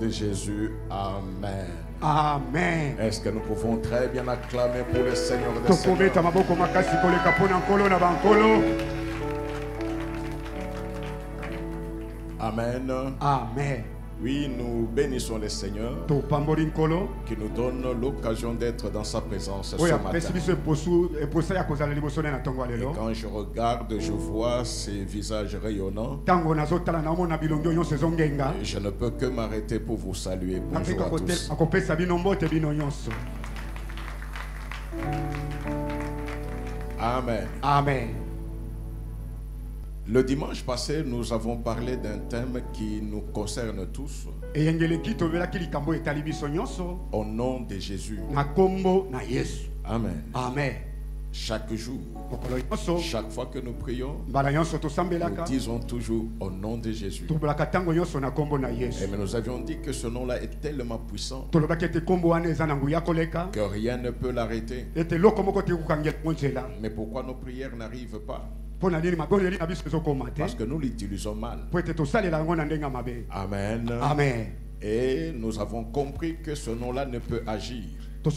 de Jésus, Amen. Amen. Est-ce que nous pouvons très bien acclamer pour le Seigneur des Seigneurs? Amen. Amen. Oui, nous bénissons le Seigneur qui nous donne l'occasion d'être dans sa présence ce matin. Et quand je regarde, je vois ces visages rayonnants. Je ne peux que m'arrêter pour vous saluer. Bonjour à tous. Amen. Amen. Le dimanche passé, nous avons parlé d'un thème qui nous concerne tous. Au nom de Jésus. Amen. Amen. Chaque jour, chaque fois que nous prions, nous disons toujours au nom de Jésus. Et mais nous avions dit que ce nom-là est tellement puissant que rien ne peut l'arrêter. Mais pourquoi nos prières n'arrivent pas? Parce que nous l'utilisons mal. Amen. Amen. Et nous avons compris que ce nom-là ne peut agir que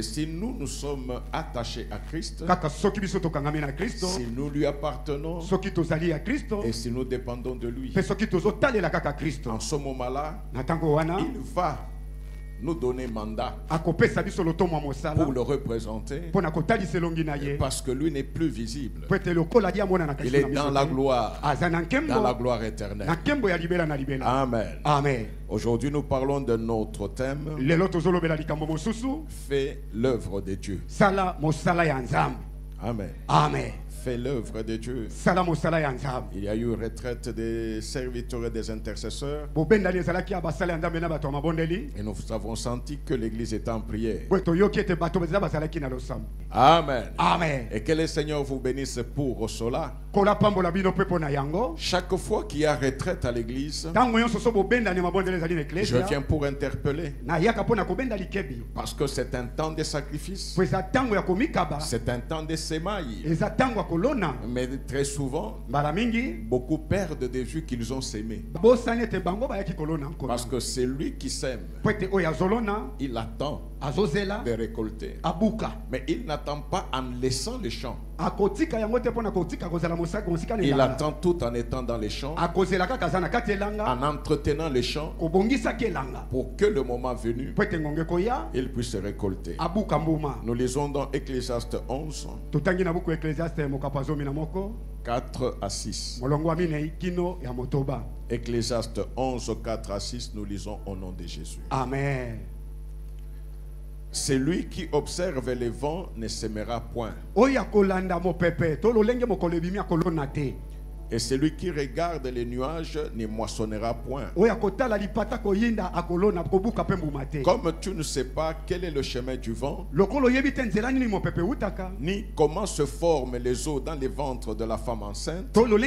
si nous sommes attachés à Christ, si nous lui appartenons et si nous dépendons de lui. En ce moment-là, il va nous donner mandat pour le représenter, parce que lui n'est plus visible. Il est dans la gloire éternelle. Amen. Amen. Aujourd'hui, nous parlons de notre thème. Fais l'œuvre de Dieu. Amen. Amen. Fait l'œuvre de Dieu. Il y a eu retraite des serviteurs et des intercesseurs. Et nous avons senti que l'église était en prière. Amen. Amen. Et que le Seigneur vous bénisse pour cela. Chaque fois qu'il y a retraite à l'église, je viens pour interpeller. Parce que c'est un temps de sacrifice. C'est un temps de sémailles. Mais très souvent, beaucoup perdent de vue qu'ils ont sémé. Parce que c'est lui qui sème. Il attend de récolter. Mais il n'attend pas en laissant le champ. Il attend tout en étant dans les champs, en entretenant les champs, pour que le moment venu, il puisse récolter. Nous lisons dans Ecclésiaste 11, 4 à 6. Ecclésiaste 11, 4 à 6, nous lisons au nom de Jésus. Amen. Celui qui observe les vents ne sèmera point. Et celui qui regarde les nuages ne moissonnera point. Comme tu ne sais pas quel est le chemin du vent, ni comment se forment les eaux dans les ventres de la femme enceinte, tu ne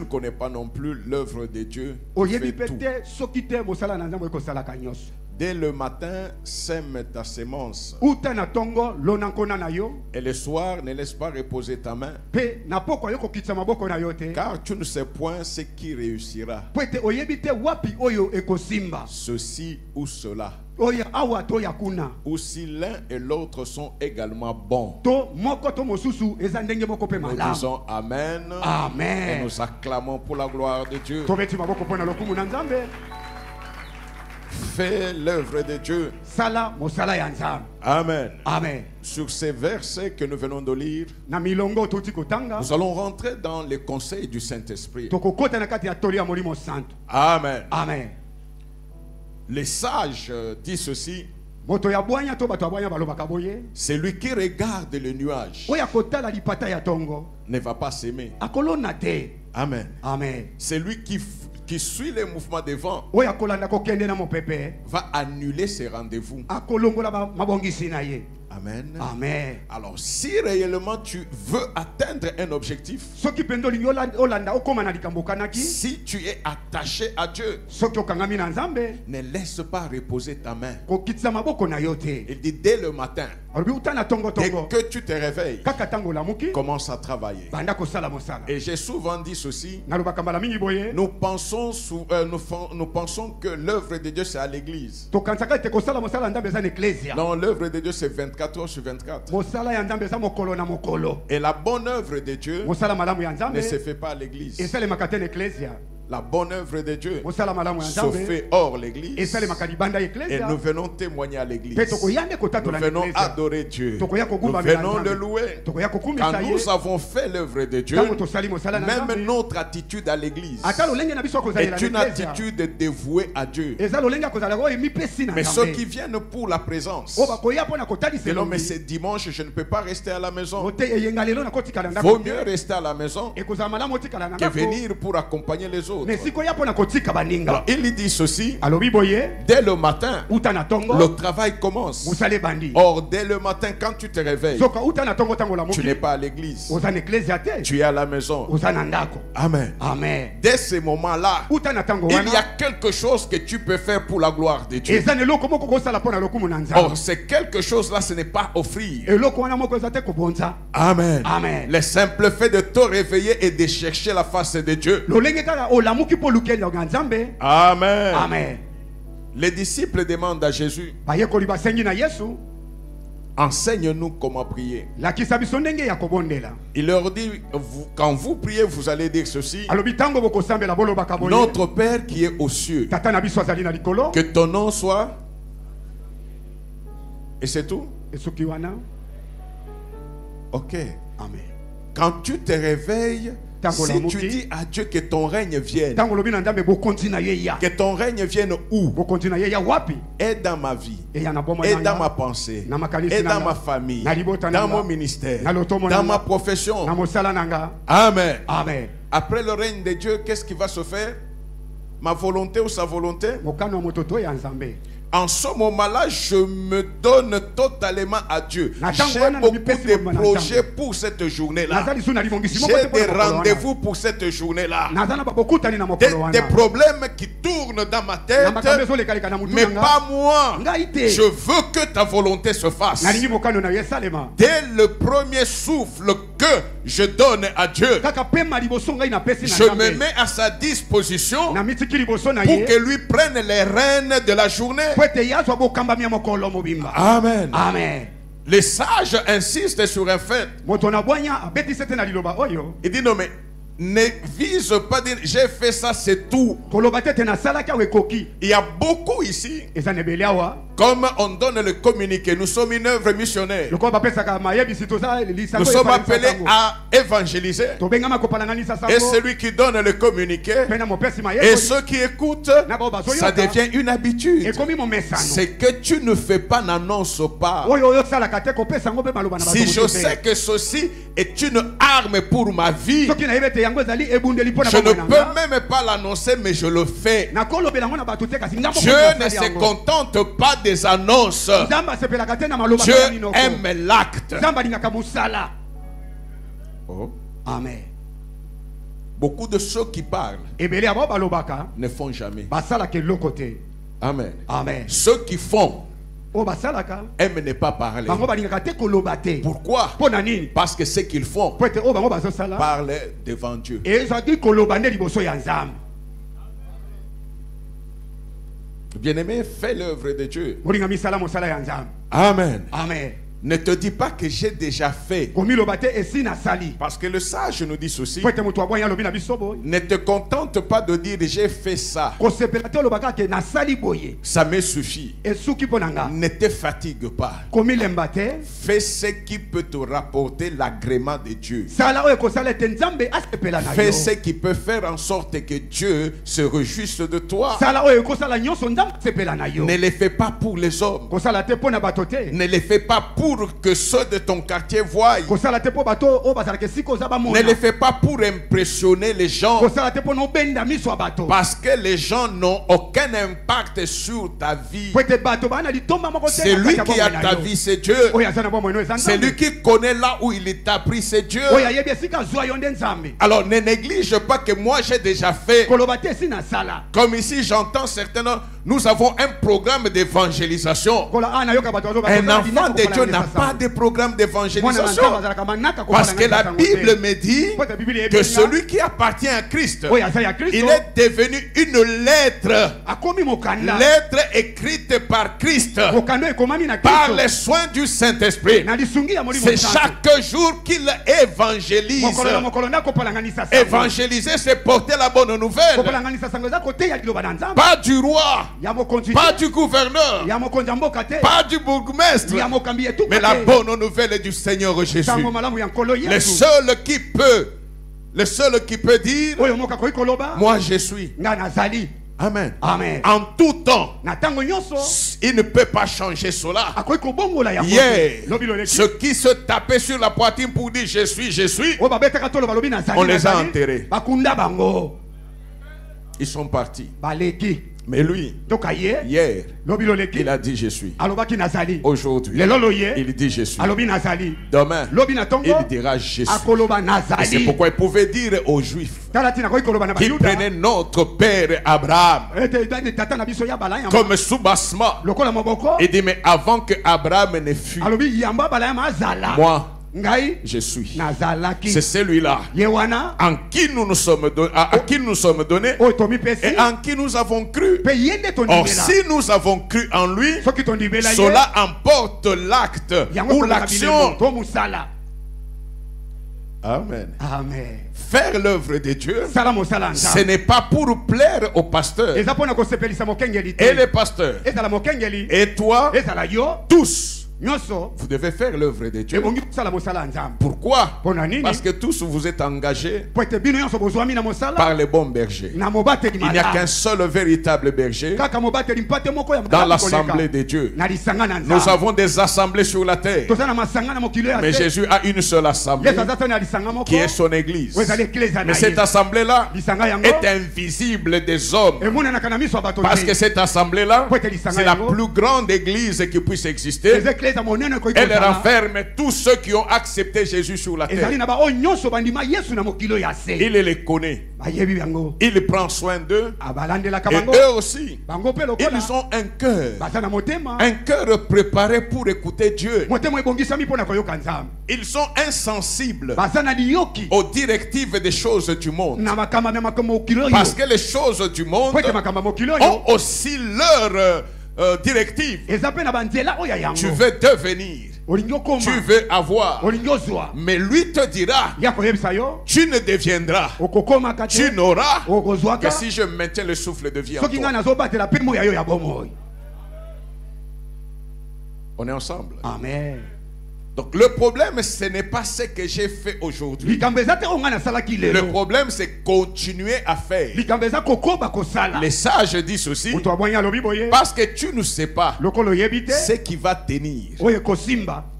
connais pas non plus l'œuvre de Dieu qui fait tout. Dès le matin, sème ta sémence. Et le soir, ne laisse pas reposer ta main. Car tu ne sais point ce qui réussira. Ceci ou cela. Ou si l'un et l'autre sont également bons. Nous disons Amen. Amen. Et nous acclamons pour la gloire de Dieu. Fais l'œuvre de Dieu. Amen. Amen. Sur ces versets que nous venons de lire, nous allons rentrer dans les conseils du Saint-Esprit. Amen. Amen. Les sages disent ceci: celui qui regarde le nuage ne va pas s'aimer. Amen. Amen. Celui qui suit les mouvements des vents va annuler ses rendez-vous. Amen. Amen. Alors, si réellement tu veux atteindre un objectif, si tu es attaché à Dieu, ne laisse pas reposer ta main. Il dit dès le matin, dès que tu te réveilles, commence à travailler. Et j'ai souvent dit ceci, nous pensons que l'œuvre de Dieu c'est à l'église. Non, l'œuvre de Dieu c'est 24 heures sur 24. Et la bonne œuvre de Dieu ne se fait pas à l'église. La bonne œuvre de Dieu se fait hors l'église. Et nous venons témoigner à l'église. Nous venons adorer Dieu. Nous venons le louer. Quand nous avons fait l'œuvre de Dieu, même notre attitude à l'église est une attitude dévouée à Dieu. Mais ceux qui viennent pour la présence, non, mais c'est dimanche, je ne peux pas rester à la maison. Vaut mieux rester à la maison que venir pour accompagner les autres. Alors, il dit ceci, dès le matin, le travail commence. Or, dès le matin, quand tu te réveilles, tu n'es pas à l'église, tu es à la maison. Amen. Amen. Dès ce moment-là, il y a quelque chose que tu peux faire pour la gloire de Dieu. Or, c'est quelque chose-là, ce n'est pas offrir. Amen. Amen. Le simple fait de te réveiller et de chercher la face de Dieu. Amen. Amen. Les disciples demandent à Jésus, enseigne-nous comment prier. Il leur dit, quand vous priez, vous allez dire ceci: Notre Père qui est aux cieux, que ton nom soit... Et c'est tout? Ok. Amen. Quand tu te réveilles, si tu dis à Dieu que ton règne vienne, que ton règne vienne où? Et dans ma vie, et dans ma pensée, et dans ma famille, dans mon ministère, dans ma profession. Amen. Amen. Après le règne de Dieu, qu'est-ce qui va se faire? Ma volonté ou sa volonté? En ce moment-là, je me donne totalement à Dieu. J'ai beaucoup de projets pour cette journée-là. J'ai des rendez-vous pour cette journée-là. Des problèmes qui tournent dans ma tête, mais pas moi. Je veux que ta volonté se fasse. Dès le premier souffle que je donne à Dieu, je me mets à sa disposition pour que lui prenne les rênes de la journée. Amen. Amen. Les sages insistent sur un fait. Il dit non mais ne vise pas dire j'ai fait ça, c'est tout. Il y a beaucoup ici. Comme on donne le communiqué, nous sommes une œuvre missionnaire. Nous sommes appelés à évangéliser. Et celui qui donne le communiqué et ceux qui écoutent, ça devient une habitude. Ce que tu ne fais pas n'annonce pas. Si je sais que ceci est une arme pour ma vie, je ne peux même pas l'annoncer, mais je le fais. Dieu ne se contente pas des annonces. Dieu aime l'acte. Oh. Amen. Beaucoup de ceux qui parlent ne font jamais. Amen. Amen. Ceux qui font aiment ne pas parler. Pourquoi? Parce que ce qu'ils font parlent devant Dieu. Bien-aimé, fais l'œuvre de Dieu. Amen. Amen. Ne te dis pas que j'ai déjà fait. Parce que le sage nous dit ceci. Ne te contente pas de dire j'ai fait ça. Ça me suffit. Ne te fatigue pas. Fais ce qui peut te rapporter l'agrément de Dieu. Fais ce qui peut faire en sorte que Dieu se réjouisse de toi. Ne le fais pas pour les hommes. Ne le fais pas pour pour que ceux de ton quartier voient. Ne le fais pas pour impressionner les gens. Parce que les gens n'ont aucun impact sur ta vie. C'est lui qui a ta vie, c'est Dieu. C'est lui qui connaît là où il t'a pris, c'est Dieu. Alors ne néglige pas que moi j'ai déjà fait. Comme ici j'entends certains, nous avons un programme d'évangélisation. Un enfant de Dieu n'a pas de programme d'évangélisation. Parce que la Bible me dit que celui qui appartient à Christ, il est devenu une lettre. Lettre écrite par Christ, par les soins du Saint-Esprit. C'est chaque jour qu'il évangélise. Évangéliser, c'est porter la bonne nouvelle. Pas du roi, pas du gouverneur, pas du bourgmestre, mais la bonne nouvelle est du Seigneur Jésus. Le seul qui peut dire, moi je suis. Amen. Amen. En tout temps, il ne peut pas changer cela. Hier, ceux qui se tapaient sur la poitrine pour dire je suis, on les a enterrés. Ils sont partis. Mais lui, hier, il a dit je suis. Aujourd'hui, il dit je suis. Demain, il dira je suis. Et c'est pourquoi il pouvait dire aux Juifs qui prenaient notre père Abraham comme soubassement. Il dit mais avant que Abraham ne fût, moi je suis. C'est celui-là en qui nous nous sommes donnés et en qui nous avons cru. Or si nous avons cru en lui, cela emporte l'acte ou l'action. Amen. Amen. Faire l'œuvre de Dieu, ce n'est pas pour plaire au pasteur et les pasteurs et toi, tous. Vous devez faire l'œuvre de Dieu. Pourquoi? Parce que tous vous êtes engagés par les bons bergers. Il n'y a qu'un seul véritable berger dans l'assemblée de Dieu. Nous avons des assemblées sur la terre, mais Jésus a une seule assemblée qui est son église. Mais cette assemblée-là est invisible des hommes, parce que cette assemblée-là, c'est la plus grande église qui puisse exister. Elle renferme tous ceux qui ont accepté Jésus sur la terre. Il les connaît. Il prend soin d'eux. Et eux aussi, ils ont un cœur préparé pour écouter Dieu. Ils sont insensibles aux directives des choses du monde, parce que les choses du monde ont aussi leur directive. Tu veux devenir, tu veux avoir, mais lui te dira, tu ne deviendras, tu n'auras que si je maintiens le souffle de vie en toi. On est ensemble. Amen. Donc le problème, ce n'est pas ce que j'ai fait aujourd'hui. Le problème, c'est continuer à faire. Les sages disent ceci, parce que tu ne sais pas ce qui va tenir.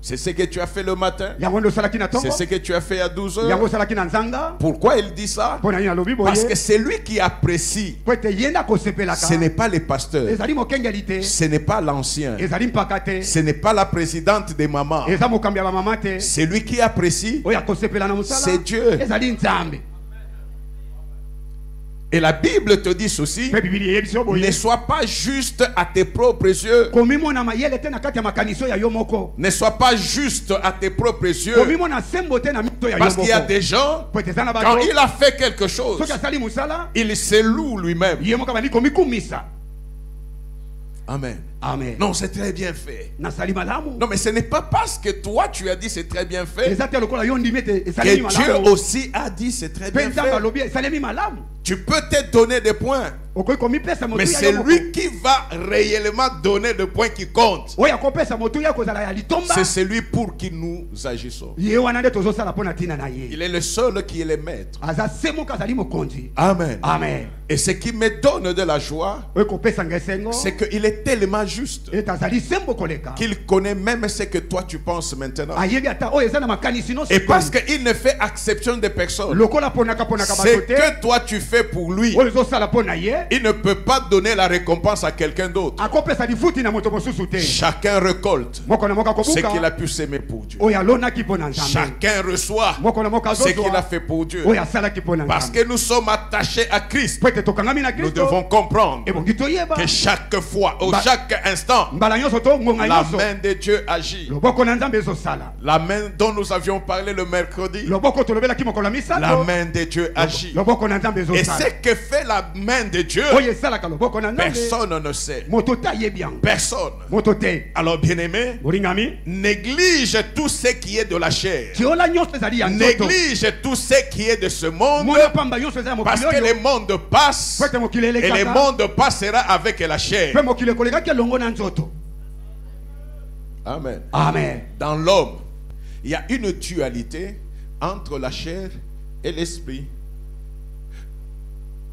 C'est ce que tu as fait le matin, c'est ce que tu as fait à 12 heures. Pourquoi il dit ça? Parce que c'est lui qui apprécie. Ce n'est pas les pasteurs, ce n'est pas l'ancien, ce n'est pas la présidente des mamans. C'est lui qui apprécie, c'est Dieu. Et la Bible te dit ceci, ne sois pas juste à tes propres yeux. Ne sois pas juste à tes propres yeux. Parce qu'il y a des gens, quand il a fait quelque chose, il se loue lui-même. Amen. Amen. Non, c'est très bien fait. Non, mais ce n'est pas parce que toi tu as dit c'est très bien fait que Dieu aussi a dit c'est très bien fait. Tu peux te donner des points, mais c'est lui qui va réellement donner le point qui compte. C'est celui pour qui nous agissons. Il est le seul qui est le maître. Amen. Amen. Et ce qui me donne de la joie, c'est qu'il est tellement juste. Qu'il connaît même ce que toi tu penses maintenant. Et parce qu'il ne fait exception de personne. Ce que toi tu fais pour lui, il ne peut pas donner la récompense à quelqu'un d'autre. Chacun récolte ce qu'il a pu s'aimer pour Dieu. Chacun reçoit ce qu'il a fait pour Dieu. Parce que nous sommes attachés à Christ. Nous devons comprendre que chaque fois, au chaque instant, la main de Dieu agit. La main dont nous avions parlé le mercredi, la main de Dieu agit. Et ce que fait la main de Dieu, personne ne sait. Personne. Alors bien-aimé, néglige tout ce qui est de la chair. Néglige tout ce qui est de ce monde. Parce que le monde passe et le monde passera avec la chair. Amen. Amen. Dans l'homme, il y a une dualité entre la chair et l'esprit.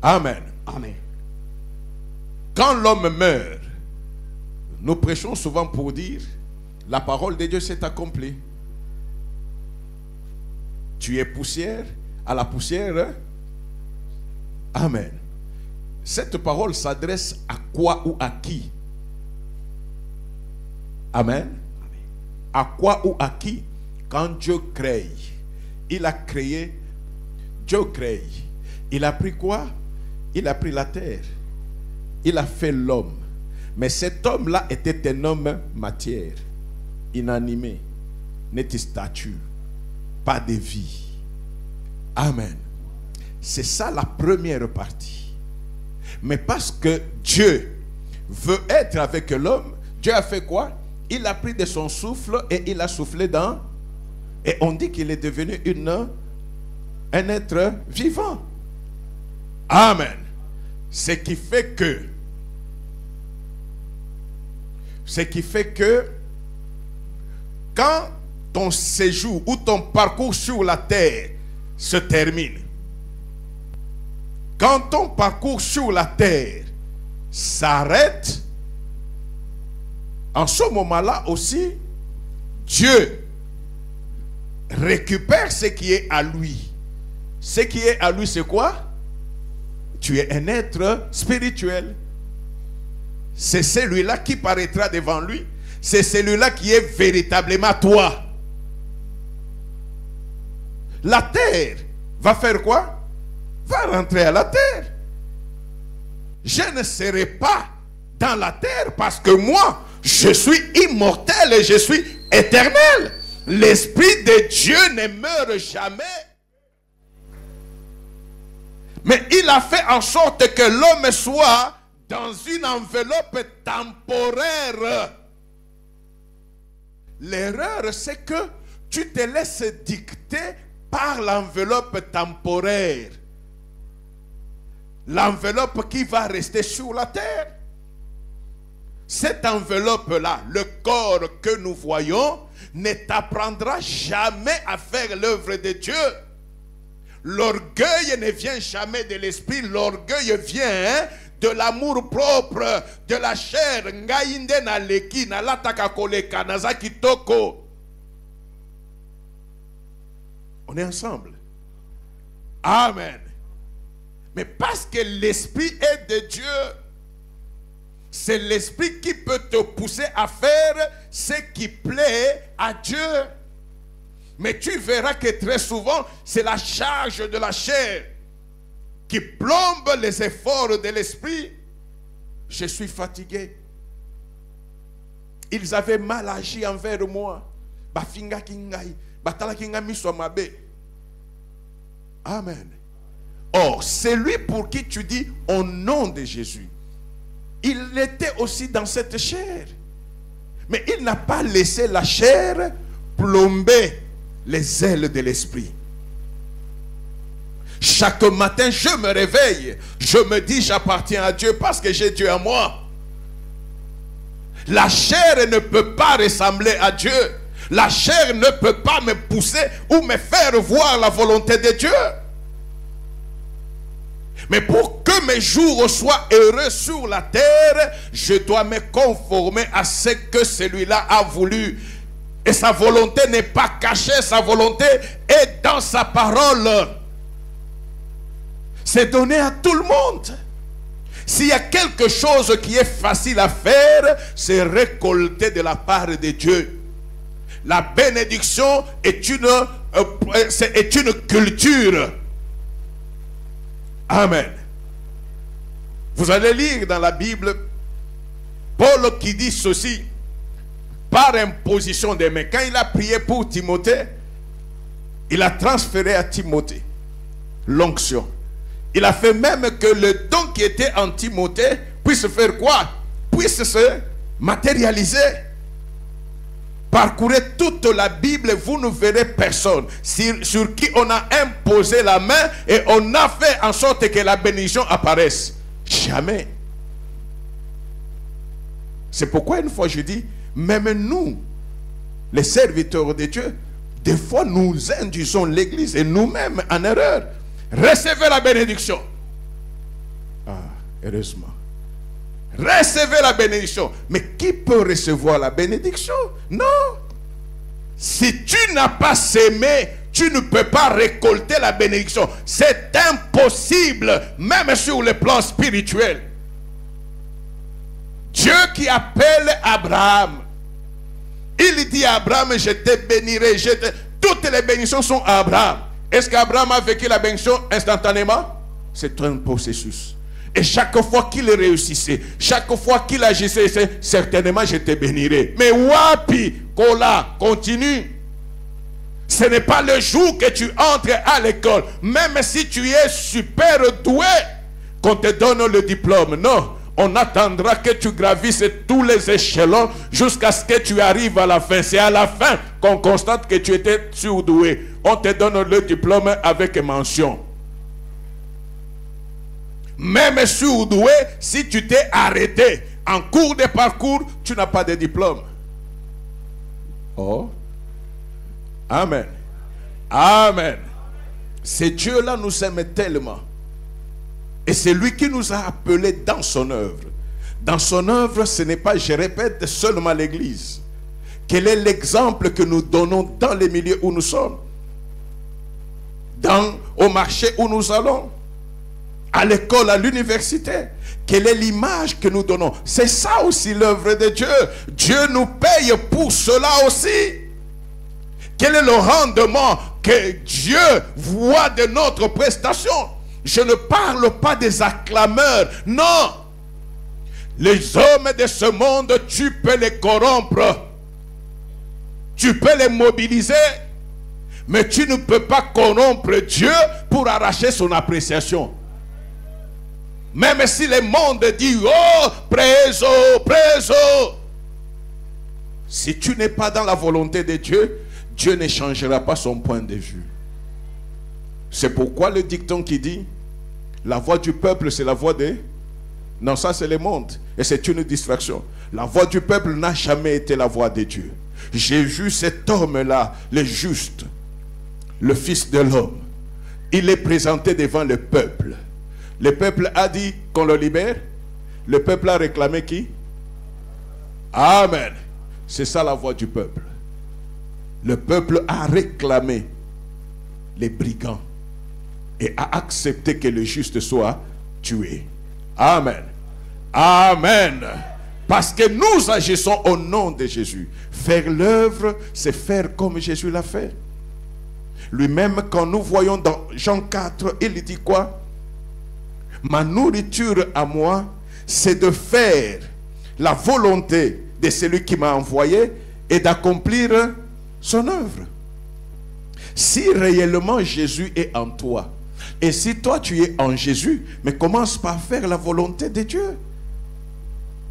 Amen. Amen. Quand l'homme meurt, nous prêchons souvent pour dire la parole de Dieu s'est accomplie. Tu es poussière, à la poussière. Amen. Cette parole s'adresse à quoi ou à qui? Amen. À quoi ou à qui? Quand Dieu crée, il a créé, Dieu crée. Il a pris quoi? Il a pris la terre. Il a fait l'homme. Mais cet homme-là était un homme matière, inanimé, n'était statue, pas de vie. Amen. C'est ça la première partie. Mais parce que Dieu veut être avec l'homme, Dieu a fait quoi? Il a pris de son souffle et il a soufflé dans. Et on dit qu'il est devenu un être vivant. Amen. Ce qui fait que quand ton séjour ou ton parcours sur la terre se termine, quand ton parcours sur la terre s'arrête, en ce moment-là aussi, Dieu récupère ce qui est à lui. Ce qui est à lui, c'est quoi? Tu es un être spirituel. C'est celui-là qui paraîtra devant lui. C'est celui-là qui est véritablement toi. La terre va faire quoi? Va rentrer à la terre. Je ne serai pas dans la terre parce que moi, je suis immortel et je suis éternel. L'Esprit de Dieu ne meurt jamais. Mais il a fait en sorte que l'homme soit dans une enveloppe temporaire. L'erreur, c'est que tu te laisses dicter par l'enveloppe temporaire. L'enveloppe qui va rester sur la terre. Cette enveloppe-là, le corps que nous voyons, ne t'apprendra jamais à faire l'œuvre de Dieu. L'orgueil ne vient jamais de l'esprit, l'orgueil vient de l'amour propre, de la chair. On est ensemble. Amen. Mais parce que l'esprit est de Dieu, c'est l'esprit qui peut te pousser à faire ce qui plaît à Dieu. Mais tu verras que très souvent, c'est la charge de la chair qui plombe les efforts de l'esprit. Je suis fatigué. Ils avaient mal agi envers moi. Amen. Or, c'est lui pour qui tu dis au nom de Jésus. Il était aussi dans cette chair. Mais il n'a pas laissé la chair plomber les ailes de l'esprit. Chaque matin, je me réveille. Je me dis, j'appartiens à Dieu parce que j'ai Dieu en moi. La chair ne peut pas ressembler à Dieu. La chair ne peut pas me pousser ou me faire voir la volonté de Dieu. Mais pour que mes jours soient heureux sur la terre, je dois me conformer à ce que celui-là a voulu. Et sa volonté n'est pas cachée, sa volonté est dans sa parole. C'est donné à tout le monde. S'il y a quelque chose qui est facile à faire, c'est récolter de la part de Dieu. La bénédiction est une culture. Amen. Vous allez lire dans la Bible Paul qui dit ceci par imposition des mains. Quand il a prié pour Timothée, il a transféré à Timothée l'onction. Il a fait même que le don qui était en Timothée puisse faire quoi? Puisse se matérialiser. Parcourez toute la Bible, vous ne verrez personne sur qui on a imposé la main et on a fait en sorte que la bénédiction apparaisse. Jamais. C'est pourquoi une fois je dis, même nous, les serviteurs de Dieu, des fois nous induisons l'église et nous-mêmes en erreur. Recevez la bénédiction. Ah, heureusement. Recevez la bénédiction. Mais qui peut recevoir la bénédiction? Non. Si tu n'as pas sémé, tu ne peux pas récolter la bénédiction. C'est impossible, même sur le plan spirituel. Dieu qui appelle Abraham, il dit à Abraham, je te bénirai. Toutes les bénédictions sont à Abraham. Est-ce qu'Abraham a vécu la bénédiction instantanément? C'est un processus. Et chaque fois qu'il réussissait, chaque fois qu'il agissait, c'est certainement je te bénirai. Mais wapi, Kola, continue. Ce n'est pas le jour que tu entres à l'école, même si tu es super doué, qu'on te donne le diplôme. Non, on attendra que tu gravisses tous les échelons jusqu'à ce que tu arrives à la fin. C'est à la fin qu'on constate que tu étais surdoué. On te donne le diplôme avec mention. Même surdoué, si tu t'es arrêté en cours de parcours, tu n'as pas de diplôme. Oh. Amen. Amen. Ce Dieu-là nous aime tellement. Et c'est lui qui nous a appelés dans son œuvre. Dans son œuvre, ce n'est pas, je répète, seulement l'église. Quel est l'exemple que nous donnons dans les milieux où nous sommes? Au marché où nous allons? À l'école, à l'université? Quelle est l'image que nous donnons? C'est ça aussi l'œuvre de Dieu. Dieu nous paye pour cela aussi. Quel est le rendement que Dieu voit de notre prestation? Je ne parle pas des acclameurs. Non. Les hommes de ce monde, tu peux les corrompre. Tu peux les mobiliser. Mais tu ne peux pas corrompre Dieu pour arracher son appréciation. Même si le monde dit, oh, préso, préso. Si tu n'es pas dans la volonté de Dieu, Dieu ne changera pas son point de vue. C'est pourquoi le dicton qui dit, la voix du peuple, c'est la voix des... Non, ça c'est le monde. Et c'est une distraction. La voix du peuple n'a jamais été la voix de Dieu. J'ai vu cet homme-là, le juste, le fils de l'homme. Il est présenté devant le peuple. Le peuple a dit qu'on le libère. Le peuple a réclamé qui? Amen. C'est ça la voix du peuple. Le peuple a réclamé les brigands et a accepté que le juste soit tué. Amen. Amen. Parce que nous agissons au nom de Jésus. Faire l'œuvre, c'est faire comme Jésus l'a fait. Lui-même, quand nous voyons dans Jean 4, il dit quoi? Ma nourriture à moi, c'est de faire la volonté de celui qui m'a envoyé et d'accomplir son œuvre. Si réellement Jésus est en toi, et si toi tu es en Jésus, mais commence par faire la volonté de Dieu.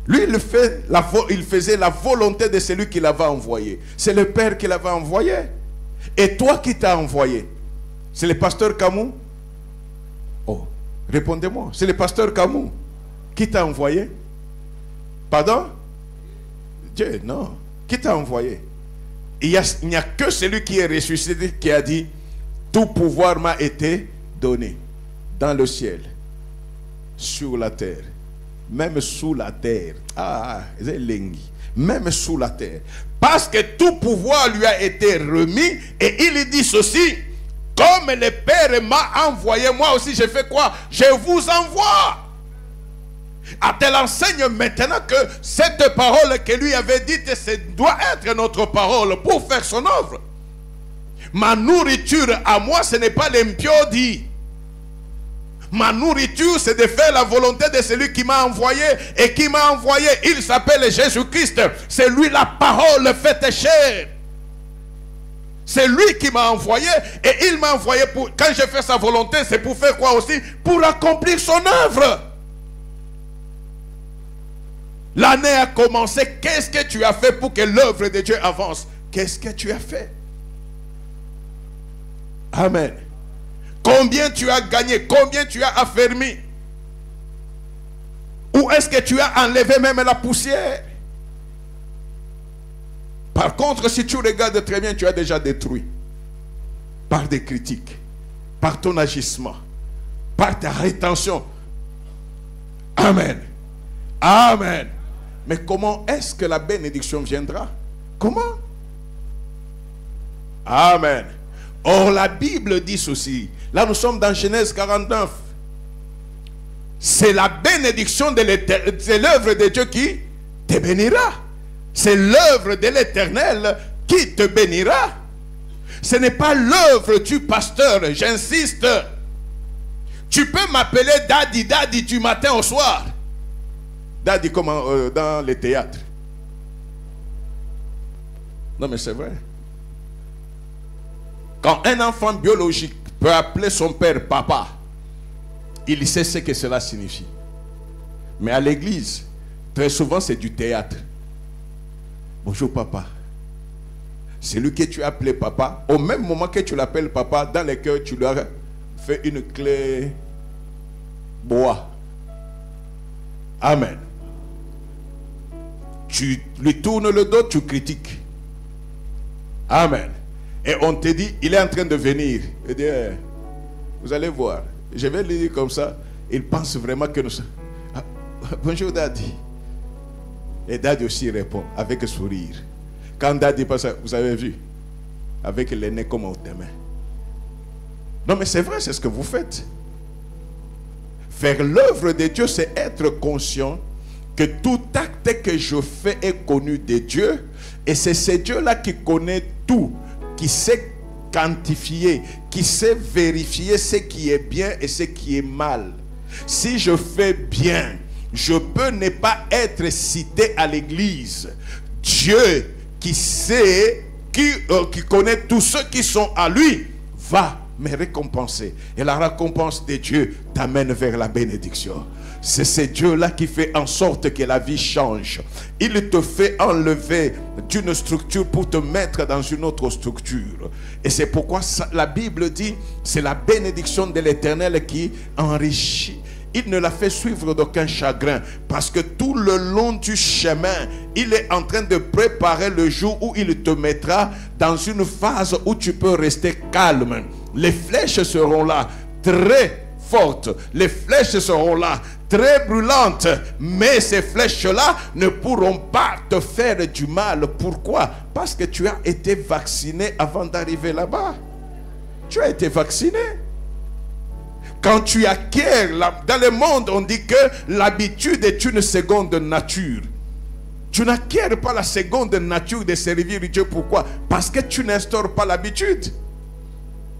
Lui, il faisait la volonté de celui qui l'avait envoyé. C'est le Père qui l'avait envoyé. Et toi qui t'as envoyé, c'est le pasteur Camus? Oh, répondez-moi. C'est le pasteur Camus qui t'a envoyé? Pardon? Dieu, non. Qui t'a envoyé? Il n'y a que celui qui est ressuscité qui a dit, tout pouvoir m'a été donné dans le ciel sur la terre, même sous la terre. Même sous la terre. Parce que tout pouvoir lui a été remis. Et il dit ceci: comme le Père m'a envoyé, moi aussi je fais quoi? Je vous envoie. A-t-elle enseigne maintenant que cette parole que lui avait dite, doit être notre parole pour faire son œuvre. Ma nourriture à moi, ce n'est pas l'impiodi. Ma nourriture, c'est de faire la volonté de celui qui m'a envoyé. Et qui m'a envoyé, il s'appelle Jésus-Christ. C'est lui la parole faite chair. C'est lui qui m'a envoyé. Et il m'a envoyé pour... Quand je fais sa volonté, c'est pour faire quoi aussi? Pour accomplir son œuvre. L'année a commencé. Qu'est-ce que tu as fait pour que l'œuvre de Dieu avance? Qu'est-ce que tu as fait? Amen. Combien tu as gagné? Combien tu as affermi? Ou est-ce que tu as enlevé même la poussière? Par contre, si tu regardes très bien, tu as déjà détruit. Par des critiques, par ton agissement, par ta rétention. Amen. Amen. Mais comment est-ce que la bénédiction viendra? Comment? Amen. Or, la Bible dit ceci. Là, nous sommes dans Genèse 49. C'est la bénédiction de l'Éternel. C'est l'œuvre de Dieu qui te bénira. C'est l'œuvre de l'Éternel qui te bénira. Ce n'est pas l'œuvre du pasteur, j'insiste. Tu peux m'appeler Daddy, Daddy du matin au soir. Daddy comme dans les théâtres. Non mais c'est vrai. Quand un enfant biologique peut appeler son père papa, il sait ce que cela signifie. Mais à l'église, très souvent c'est du théâtre. Bonjour papa. C'est lui que tu as appelé papa. Au même moment que tu l'appelles papa, dans le cœur, tu lui as fait une clé bois. Amen. Tu lui tournes le dos, tu critiques. Amen. Et on te dit, il est en train de venir. Et dit, vous allez voir. Je vais lui dire comme ça. Il pense vraiment que nous sommes. Ah, bonjour Daddy. Et Daddy aussi répond avec un sourire. Quand Daddy passe, vous avez vu, avec les nez comme au mains. Non mais c'est vrai, c'est ce que vous faites. Faire l'œuvre de Dieu, c'est être conscient que tout acte que je fais est connu de Dieu. Et c'est ce Dieu-là qui connaît tout, qui sait quantifier, qui sait vérifier ce qui est bien et ce qui est mal. Si je fais bien, je peux ne pas être cité à l'église. Dieu qui sait, qui connaît tous ceux qui sont à lui, va me récompenser. Et la récompense de Dieu t'amène vers la bénédiction. C'est ce Dieu-là qui fait en sorte que la vie change. Il te fait enlever d'une structure pour te mettre dans une autre structure. Et c'est pourquoi la Bible dit, c'est la bénédiction de l'Éternel qui enrichit. Il ne la fait suivre d'aucun chagrin. Parce que tout le long du chemin, il est en train de préparer le jour où il te mettra dans une phase où tu peux rester calme. Les flèches seront là, très fortes. Les flèches seront là, très brûlantes. Mais ces flèches-là ne pourront pas te faire du mal. Pourquoi? Parce que tu as été vacciné avant d'arriver là-bas. Tu as été vacciné. Quand tu acquiers, dans le monde, on dit que l'habitude est une seconde nature. Tu n'acquiers pas la seconde nature de servir Dieu. Pourquoi? Parce que tu n'instaures pas l'habitude.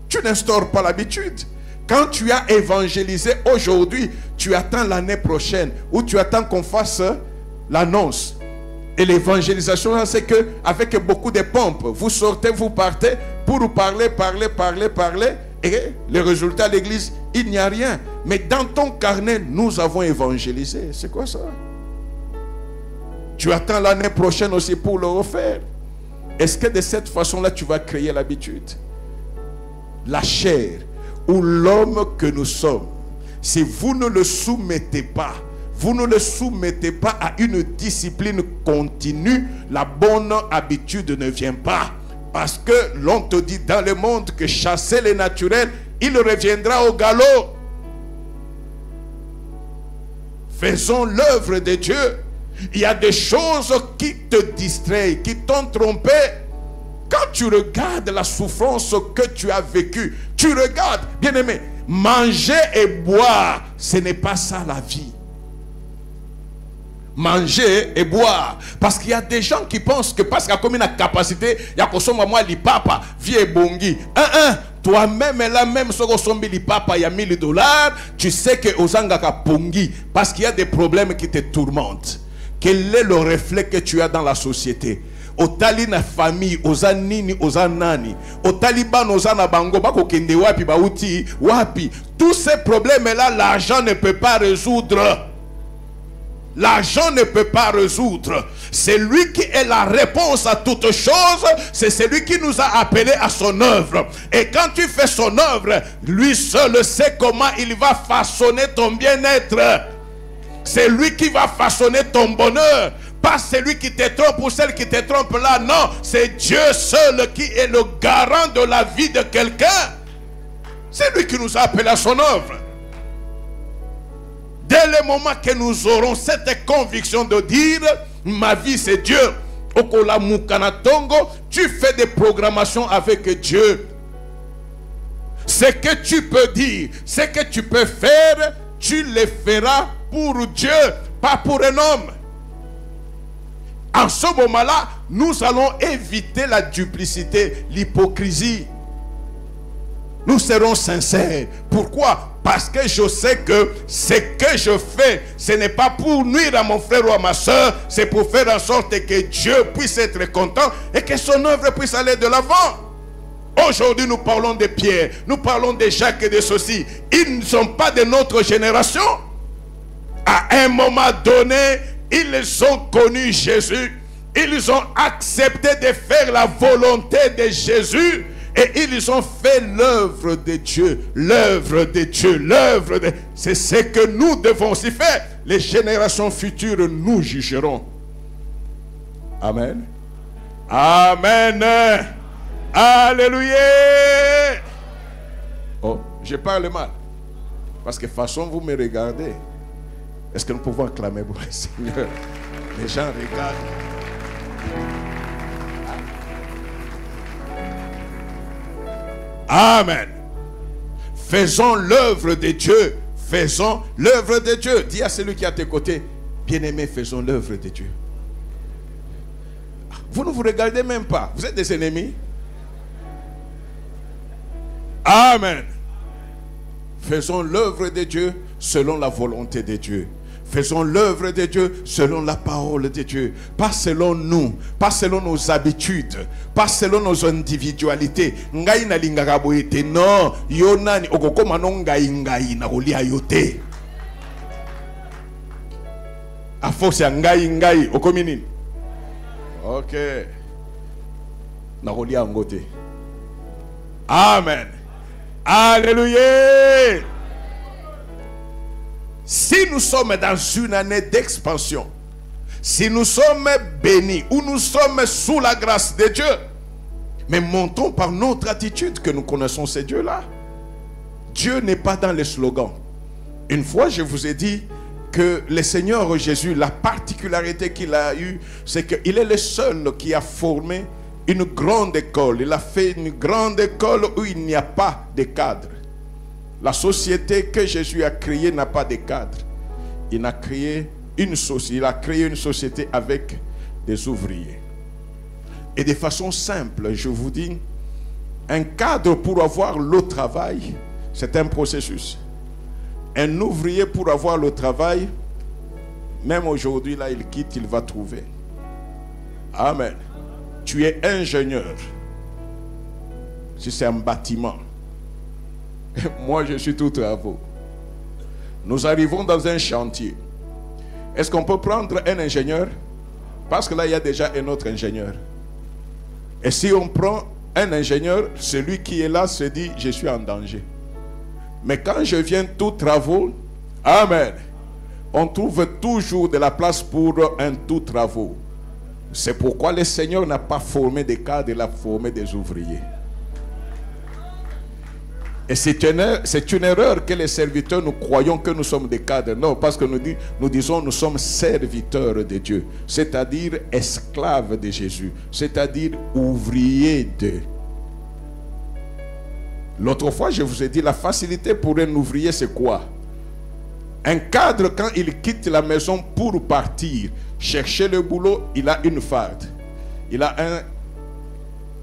Tu n'instaures pas l'habitude. Quand tu as évangélisé aujourd'hui, tu attends l'année prochaine ou tu attends qu'on fasse l'annonce. Et l'évangélisation, c'est que avec beaucoup de pompes, vous sortez, vous partez pour parler. Et les résultats de l'église, il n'y a rien. Mais dans ton carnet, nous avons évangélisé. C'est quoi ça? Tu attends l'année prochaine aussi pour le refaire. Est-ce que de cette façon-là, tu vas créer l'habitude? La chair ou l'homme que nous sommes, si vous ne le soumettez pas, vous ne le soumettez pas à une discipline continue, la bonne habitude ne vient pas. Parce que l'on te dit dans le monde que chasser les naturels, il reviendra au galop. faisons l'œuvre de Dieu. Il y a des choses qui te distraient, qui t'ont trompé. Quand tu regardes la souffrance que tu as vécue, tu regardes, bien-aimé, manger et boire, ce n'est pas ça la vie. Manger et boire. Parce qu'il y a des gens qui pensent que parce qu'il y a comme une capacité, il y a consommer moi l'ipapa, vie et bongi. Toi-même, là même, si tu as l'ipapa, il y a $1000, tu sais que Ozangaka pongi, parce qu'il y a des problèmes qui te tourmentent. Quel est le reflet que tu as dans la société? Otali na famille, oza nini, oza nani. Otaliban, oza na bango, bako kende wapi, bauti, wapi. Tous ces problèmes-là, l'argent ne peut pas résoudre. L'argent ne peut pas résoudre. C'est lui qui est la réponse à toutes choses. C'est celui qui nous a appelés à son œuvre. Et quand tu fais son œuvre, lui seul sait comment il va façonner ton bien-être. C'est lui qui va façonner ton bonheur. Pas celui qui te trompe ou celle qui te trompe là. Non, c'est Dieu seul qui est le garant de la vie de quelqu'un. C'est lui qui nous a appelés à son œuvre. Dès le moment que nous aurons cette conviction de dire ma vie c'est Dieu, Okola Mukana Tongo, tu fais des programmations avec Dieu. Ce que tu peux dire, ce que tu peux faire, tu le feras pour Dieu, pas pour un homme. En ce moment-là, nous allons éviter la duplicité, l'hypocrisie. Nous serons sincères. Pourquoi? Parce que je sais que ce que je fais, ce n'est pas pour nuire à mon frère ou à ma soeur, c'est pour faire en sorte que Dieu puisse être content et que son œuvre puisse aller de l'avant. Aujourd'hui, nous parlons de Pierre, nous parlons de Jacques et de ceux-ci. Ils ne sont pas de notre génération. À un moment donné, ils ont connu Jésus. Ils ont accepté de faire la volonté de Jésus. Et ils ont fait l'œuvre de Dieu. L'œuvre de Dieu. L'œuvre de... C'est ce que nous devons aussi faire. Les générations futures nous jugeront. Amen. Amen. Alléluia. Oh, je parle mal. Parce que de toute façon, vous me regardez. Est-ce que nous pouvons acclamer pour le Seigneur? Les gens regardent. Amen. Faisons l'œuvre de Dieu. Faisons l'œuvre de Dieu. Dis à celui qui est à tes côtés, bien-aimé, faisons l'œuvre de Dieu. Vous ne vous regardez même pas. Vous êtes des ennemis. Amen. Faisons l'œuvre de Dieu selon la volonté de Dieu. Faisons l'œuvre de Dieu selon la parole de Dieu. Pas selon nous, pas selon nos habitudes, pas selon nos individualités. Ngai na lingaka boyete non, yo nani okokoma no ngai na kolia yote. A force ya ngai okomi nini? OK. Na kolia ngote. Amen. Alléluia. Si nous sommes dans une année d'expansion, si nous sommes bénis ou nous sommes sous la grâce de Dieu, mais montons par notre attitude que nous connaissons ces dieux-là. Dieu n'est pas dans les slogans. Une fois, je vous ai dit que le Seigneur Jésus, la particularité qu'il a eue, c'est qu'il est le seul qui a formé une grande école. Il a fait une grande école où il n'y a pas de cadre. La société que Jésus a créée n'a pas de cadre. Il a créé une société avec des ouvriers. Et de façon simple, je vous dis, un cadre pour avoir le travail, c'est un processus. Un ouvrier pour avoir le travail, même aujourd'hui, là, il quitte, il va trouver. Amen. Tu es ingénieur. Si c'est un bâtiment, moi, je suis tout travaux. Nous arrivons dans un chantier. Est-ce qu'on peut prendre un ingénieur? Parce que là, il y a déjà un autre ingénieur. Et si on prend un ingénieur, celui qui est là se dit, je suis en danger. Mais quand je viens tout travaux, amen, on trouve toujours de la place pour un tout travaux. C'est pourquoi le Seigneur n'a pas formé des cadres, il a formé des ouvriers. Et c'est une erreur que les serviteurs, nous croyons que nous sommes des cadres. Non, parce que nous disons nous sommes serviteurs de Dieu. C'est-à-dire esclaves de Jésus. C'est-à-dire ouvriers de. L'autre fois, je vous ai dit, la facilité pour un ouvrier, c'est quoi? Un cadre, quand il quitte la maison pour partir, chercher le boulot, il a une farde. Il a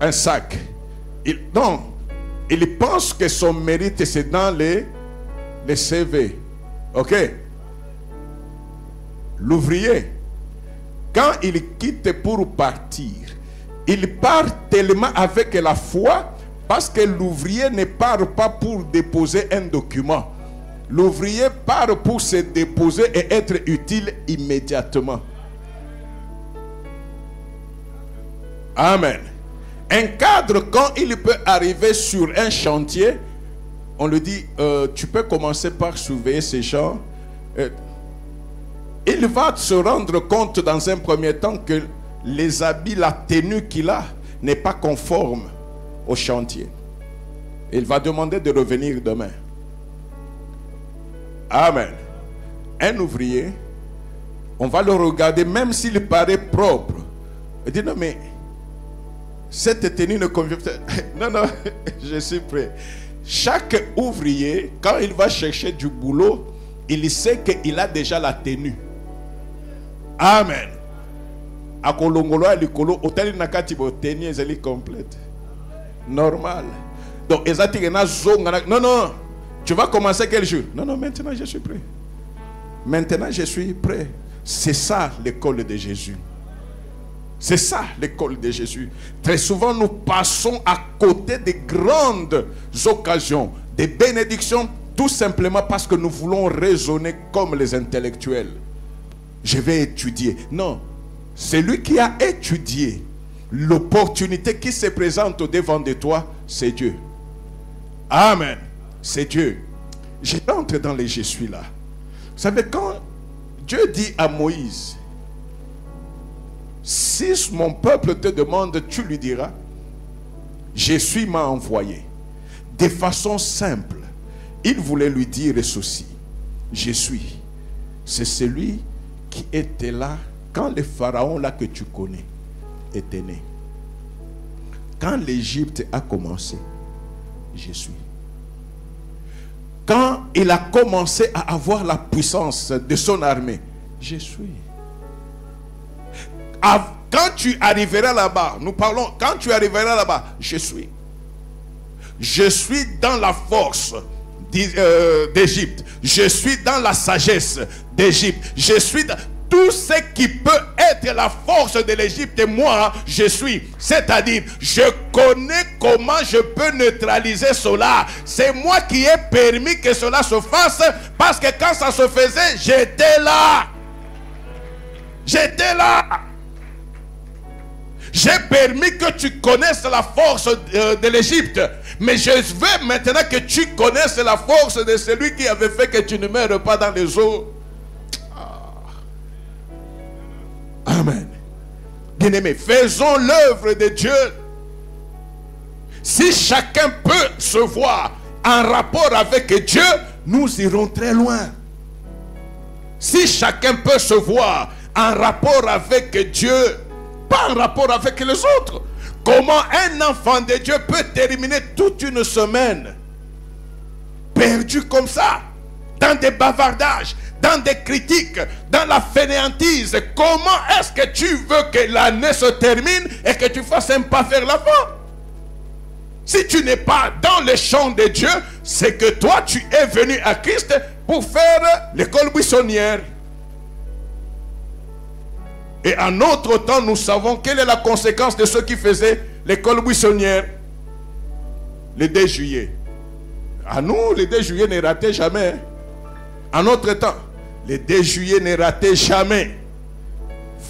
un sac. Il pense que son mérite, c'est dans les CV. Ok? L'ouvrier, quand il quitte pour partir, il part tellement avec la foi, parce que l'ouvrier ne part pas pour déposer un document. L'ouvrier part pour se déposer et être utile immédiatement. Amen. Un cadre, quand il peut arriver sur un chantier, on lui dit, tu peux commencer par surveiller ces gens. Il va se rendre compte dans un premier temps que les habits, la tenue qu'il a n'est pas conforme au chantier. Il va demander de revenir demain. Amen. Un ouvrier, on va le regarder même s'il paraît propre. Il dit non mais cette tenue ne convient pas. Non, non, je suis prêt. Chaque ouvrier, quand il va chercher du boulot, il sait qu'il a déjà la tenue. Amen. A Kolongolo, à l'Ikolo, hôtel Nakatibo, tenue est complète. Normal. Donc, non, non, tu vas commencer quel jour? Non, non, maintenant je suis prêt. Maintenant je suis prêt. C'est ça l'école de Jésus. C'est ça l'école de Jésus. Très souvent nous passons à côté de grandes occasions, des bénédictions, tout simplement parce que nous voulons raisonner comme les intellectuels. Je vais étudier. Non, c'est lui qui a étudié. L'opportunité qui se présente au devant de toi, c'est Dieu. Amen. C'est Dieu. Je rentre dans les je suis là. Vous savez, quand Dieu dit à Moïse, si mon peuple te demande, tu lui diras, je suis m'a envoyé. De façon simple, il voulait lui dire ceci, je suis. C'est celui qui était là quand le pharaon là que tu connais était né. Quand l'Égypte a commencé, je suis. Quand il a commencé à avoir la puissance de son armée, je suis. Quand tu arriveras là-bas, nous parlons, quand tu arriveras là-bas, je suis. Je suis dans la force d'Égypte. Je suis dans la sagesse d'Égypte. Je suis dans tout ce qui peut être la force de l'Égypte. Et moi, je suis. C'est-à-dire, je connais comment je peux neutraliser cela. C'est moi qui ai permis que cela se fasse. Parce que quand ça se faisait, j'étais là. J'étais là. J'ai permis que tu connaisses la force de l'Égypte. Mais je veux maintenant que tu connaisses la force de celui qui avait fait que tu ne meurs pas dans les eaux. Amen. Bien-aimés, faisons l'œuvre de Dieu. Si chacun peut se voir en rapport avec Dieu, nous irons très loin. Si chacun peut se voir en rapport avec Dieu, pas en rapport avec les autres. Comment un enfant de Dieu peut terminer toute une semaine perdu comme ça, dans des bavardages, dans des critiques, dans la fainéantise? Comment est-ce que tu veux que l'année se termine et que tu fasses un pas vers l'avant? Si tu n'es pas dans le champ de Dieu, c'est que toi tu es venu à Christ pour faire l'école buissonnière. Et en notre temps, nous savons quelle est la conséquence de ceux qui faisaient l'école buissonnière. Le 2 juillet. À nous, le 2 juillet ne ratait jamais. En notre temps, le 2 juillet ne ratait jamais.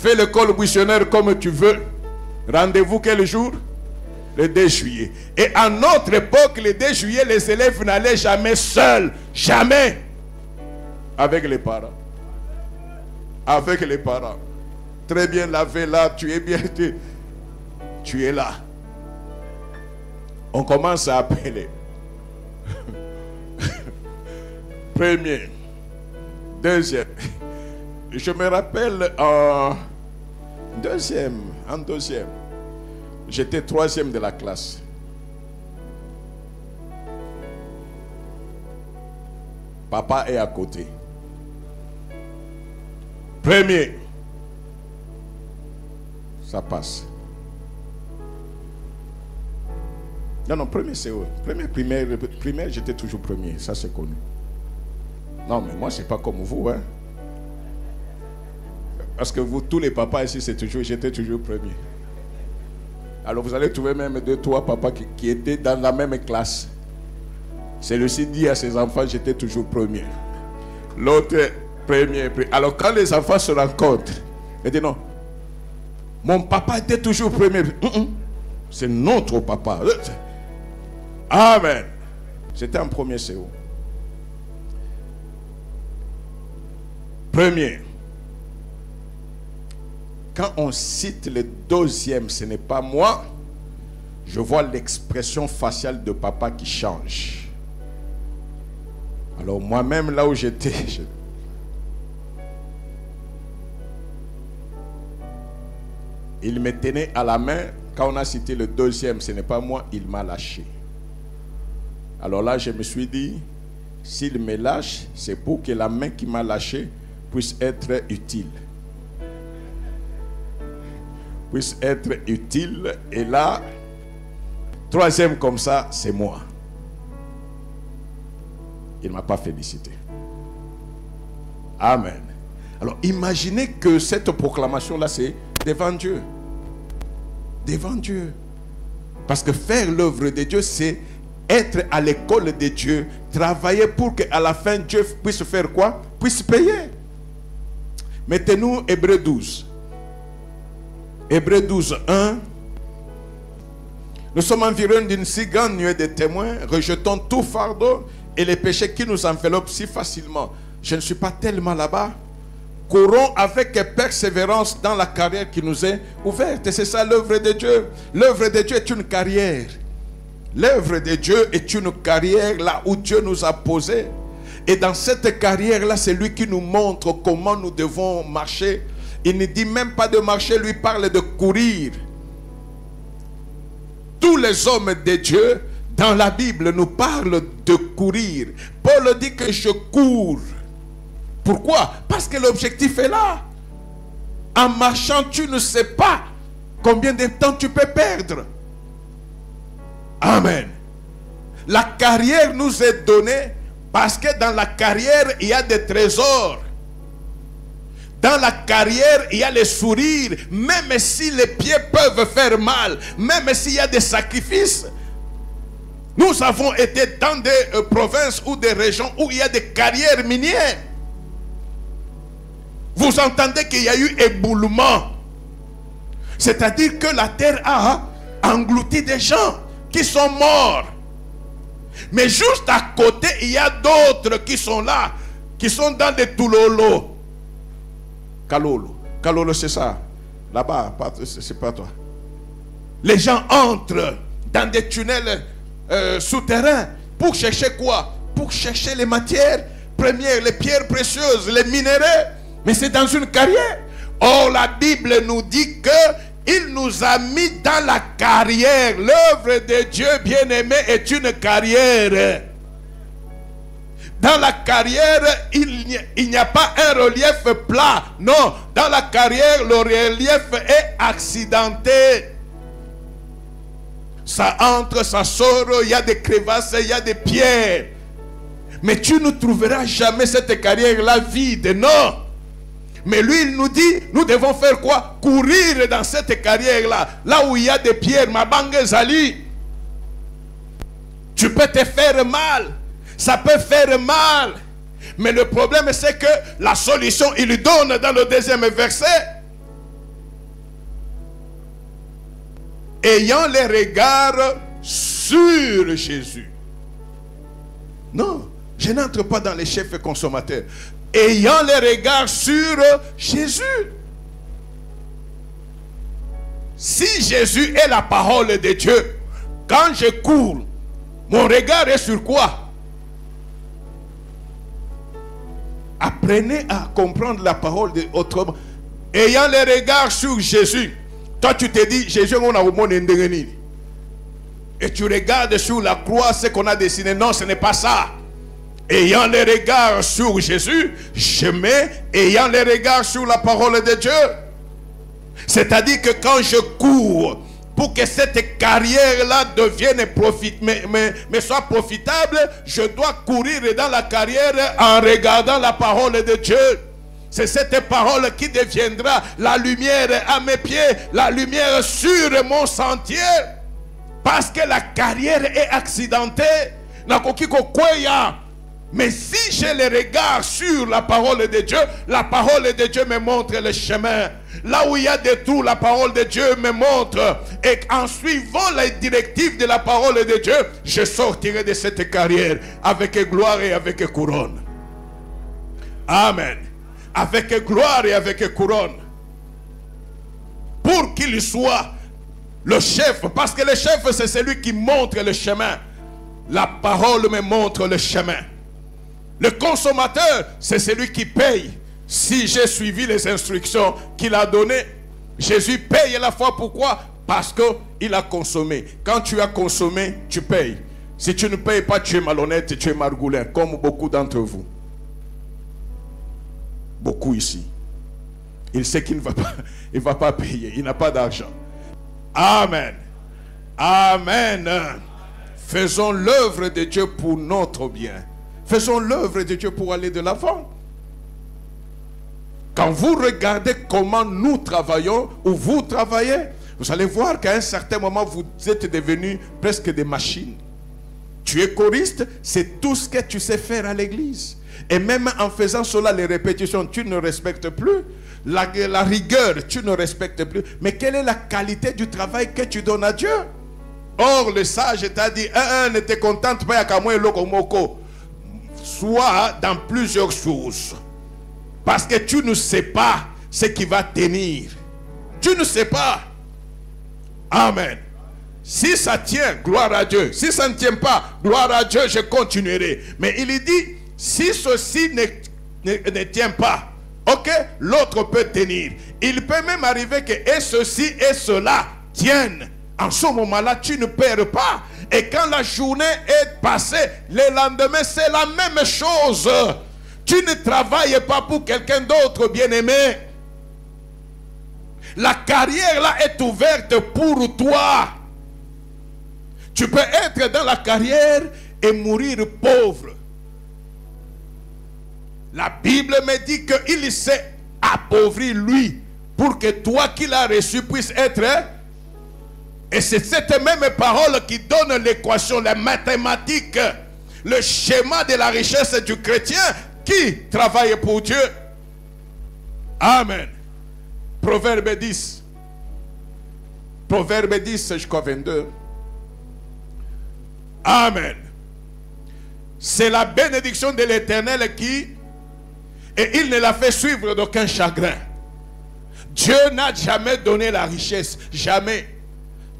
Fais l'école buissonnière comme tu veux. Rendez-vous quel jour? Le 2 juillet. Et à notre époque, le 2 juillet, les élèves n'allaient jamais seuls. Jamais. Avec les parents. Avec les parents. Très bien lavé là, tu es bien, tu es là. On commence à appeler. Premier. Deuxième. Je me rappelle en deuxième. J'étais troisième de la classe. Papa est à côté. Premier. Ça passe. Non, premier c'est où? Primaire, j'étais toujours premier. Ça, c'est connu. Non, mais moi, c'est pas comme vous, hein. Parce que vous, tous les papas ici, j'étais toujours premier. Alors, vous allez trouver même 2-3 papas qui étaient dans la même classe. Celui-ci dit à ses enfants, j'étais toujours premier. L'autre, premier. Alors, quand les enfants se rencontrent, ils disent non, mon papa était toujours premier. C'est notre papa. Amen. C'était en premier CO. Premier. Quand on cite le deuxième, ce n'est pas moi. Je vois l'expression faciale de papa qui change. Alors moi-même, là où j'étais, il me tenait à la main. Quand on a cité le deuxième, ce n'est pas moi, il m'a lâché. Alors là, je me suis dit, s'il me lâche, c'est pour que la main qui m'a lâché puisse être utile. Puisse être utile. Et là, troisième comme ça, c'est moi. Il ne m'a pas félicité. Amen. Alors imaginez que cette proclamation-là, c'est devant Dieu. Devant Dieu. Parce que faire l'œuvre de Dieu, c'est être à l'école de Dieu. Travailler pour qu'à la fin, Dieu puisse faire quoi? Puisse payer. Mettez-nous Hébreux 12. Hébreux 12, 1. Nous sommes environ d'une si grande nuée de témoins, rejetons tout fardeau et les péchés qui nous enveloppent si facilement. Je ne suis pas tellement là-bas. Courons avec persévérance dans la carrière qui nous est ouverte. Et c'est ça l'œuvre de Dieu. L'œuvre de Dieu est une carrière. L'œuvre de Dieu est une carrière là où Dieu nous a posé. Et dans cette carrière-là, c'est lui qui nous montre comment nous devons marcher. Il ne dit même pas de marcher, lui parle de courir. Tous les hommes de Dieu dans la Bible nous parlent de courir. Paul dit que je cours. Pourquoi? Parce que l'objectif est là. En marchant, tu ne sais pas combien de temps tu peux perdre. Amen. La carrière nous est donnée parce que dans la carrière, il y a des trésors. Dans la carrière, il y a les sourires. Même si les pieds peuvent faire mal, même s'il y a des sacrifices. Nous avons été dans des provinces ou des régions où il y a des carrières minières. Vous entendez qu'il y a eu éboulement. C'est-à-dire que la terre a englouti des gens qui sont morts. Mais juste à côté, il y a d'autres qui sont là, qui sont dans des Toulolo. Kalolo, c'est ça. Là-bas, c'est pas toi. Les gens entrent dans des tunnels souterrains pour chercher quoi? Pour chercher les matières premières, les pierres précieuses, les minéraux. Mais c'est dans une carrière. Or, la Bible nous dit que il nous a mis dans la carrière. L'œuvre de Dieu bien-aimé est une carrière. Dans la carrière, il n'y a pas un relief plat. Non, dans la carrière, le relief est accidenté. Ça entre, ça sort, il y a des crevasses, il y a des pierres. Mais tu ne trouveras jamais cette carrière-là vide, non. Mais lui, il nous dit, nous devons faire quoi? Courir dans cette carrière-là. Là où il y a des pierres, ma bangue zali. Tu peux te faire mal. Ça peut faire mal. Mais le problème, c'est que la solution, il lui donne dans le deuxième verset. Ayant les regards sur Jésus. Non, je n'entre pas dans les chefs consommateurs. Ayant les regards sur Jésus. Si Jésus est la parole de Dieu, quand je cours, mon regard est sur quoi? Apprenez à comprendre la parole autrement. Ayant les regards sur Jésus. Toi tu te dis, Jésus on a au monde indéréni. Et tu regardes sur la croix ce qu'on a dessiné. Non, ce n'est pas ça. Ayant les regards sur Jésus, je mets ayant les regards sur la parole de Dieu. C'est-à-dire que quand je cours pour que cette carrière-là devienne mais soit profitable, je dois courir dans la carrière en regardant la parole de Dieu. C'est cette parole qui deviendra la lumière à mes pieds, la lumière sur mon sentier. Parce que la carrière est accidentée. Mais si j'ai le regard sur la parole de Dieu, la parole de Dieu me montre le chemin. Là où il y a des trous, la parole de Dieu me montre. Et en suivant les directives de la parole de Dieu, je sortirai de cette carrière avec gloire et avec couronne. Amen. Avec gloire et avec couronne. Pour qu'il soit le chef. Parce que le chef, c'est celui qui montre le chemin. La parole me montre le chemin. Le consommateur, c'est celui qui paye. Si j'ai suivi les instructions qu'il a données, Jésus paye la foi. Pourquoi? Parce qu'il a consommé. Quand tu as consommé, tu payes. Si tu ne payes pas, tu es malhonnête, tu es margoulin, comme beaucoup d'entre vous. Beaucoup ici. Il sait qu'il ne va pas payer. Il n'a pas d'argent. Amen. Amen. Faisons l'œuvre de Dieu pour notre bien. Faisons l'œuvre de Dieu pour aller de l'avant. Quand vous regardez comment nous travaillons ou vous travaillez, vous allez voir qu'à un certain moment, vous êtes devenus presque des machines. Tu es choriste, c'est tout ce que tu sais faire à l'église. Et même en faisant cela, les répétitions, tu ne respectes plus. La rigueur, tu ne respectes plus. Mais quelle est la qualité du travail que tu donnes à Dieu? Or, le sage t'a dit, ne te contente pas à moi et lokomoko. Sois dans plusieurs choses. Parce que tu ne sais pas ce qui va tenir. Tu ne sais pas. Amen. Si ça tient, gloire à Dieu. Si ça ne tient pas, gloire à Dieu, je continuerai. Mais il dit, si ceci ne tient pas, ok, l'autre peut tenir. Il peut même arriver que et ceci et cela tiennent. En ce moment-là, tu ne perds pas. Et quand la journée est passée, le lendemain, c'est la même chose. Tu ne travailles pas pour quelqu'un d'autre, bien-aimé. La carrière là est ouverte pour toi. Tu peux être dans la carrière et mourir pauvre. La Bible me dit qu'il s'est appauvri lui pour que toi qui l'as reçu puisse être. Et c'est cette même parole qui donne l'équation, la mathématique, le schéma de la richesse du chrétien qui travaille pour Dieu. Amen. Proverbe 10. Proverbe 10 jusqu'à 22. Amen. C'est la bénédiction de l'Éternel qui... Et il ne l'a fait suivre d'aucun chagrin. Dieu n'a jamais donné la richesse. Jamais.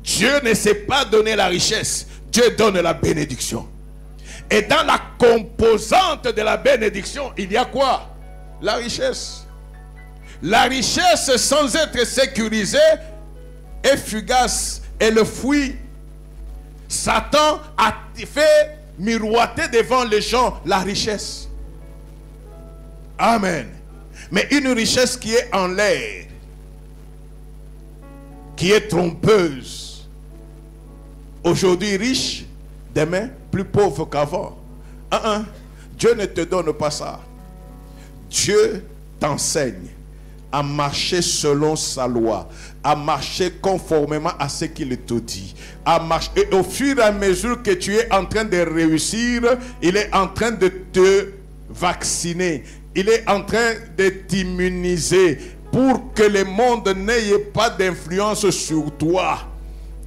Dieu ne sait pas donner la richesse. Dieu donne la bénédiction. Et dans la composante de la bénédiction, il y a quoi? La richesse. La richesse sans être sécurisée est fugace. Et le fruit, Satan a fait miroiter devant les gens la richesse. Amen. Mais une richesse qui est en l'air, qui est trompeuse. Aujourd'hui riche, demain plus pauvre qu'avant. Dieu ne te donne pas ça. Dieu t'enseigne à marcher selon sa loi, à marcher conformément à ce qu'il te dit, à marcher. Et au fur et à mesure que tu es en train de réussir, il est en train de te vacciner, il est en train de t'immuniser pour que le monde n'ait pas d'influence sur toi.